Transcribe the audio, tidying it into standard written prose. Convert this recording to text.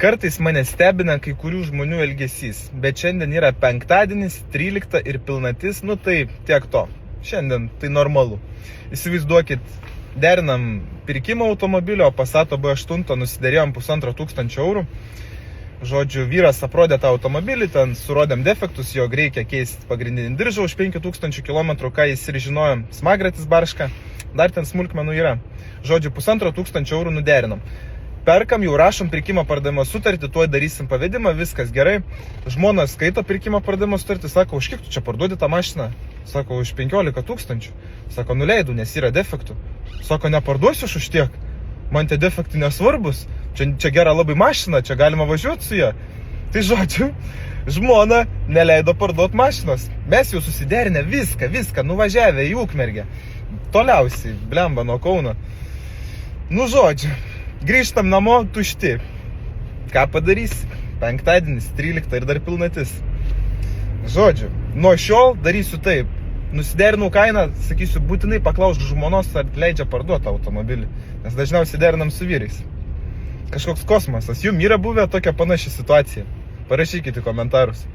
Kartais mane stebina kai kurių žmonių elgesys, bet šiandien yra penktadienis, 13 ir pilnatis, tai tiek to. Šiandien tai normalu. Įsivaizduokit, derinam pirkimą automobilio, Passato B8 nusiderėjom 1500 eurų. Žodžiu, vyras aprodė tą automobilį, ten surodėm defektus, jog reikia keisti pagrindinį diržą už 5000 km, ką jis ir žinojo, smagratis barška, dar ten smulkmenų yra. Žodžiu, 1500 eurų nuderinom. Perkam, jau rašom pirkimo pardavimo sutartį, tuoj darysim pavedimą, viskas gerai. Žmona skaito pirkimo pardavimo sutartį, sako, už kiek tu čia parduodi tą mašiną? Sako, už 15 000. Sako, nuleidau, nes yra defektų. Sako, neparduosiu už tiek. Man tie defektai nesvarbus. Čia gera labai mašina, čia galima važiuoti su ją. Tai žodžiu, žmona neleido parduoti mašinos. Mes jau susiderinę viską, nuvažiavę į Ukmergę. Toliausiai, blemba nuo Kauno. Žodžiu, grįžtam namo tušti. Ką padarysi? Penktadienis, 13 ir dar pilnatis. Žodžiu, nuo šiol darysiu taip. Nusiderinau kainą, sakysiu, būtinai paklausk žmonos, ar leidžia parduoti automobilį. Nes dažniausiai derinam su vyrais. Kažkoks kosmosas. Jums yra buvę tokia panaši situacija? Parašykite komentarus.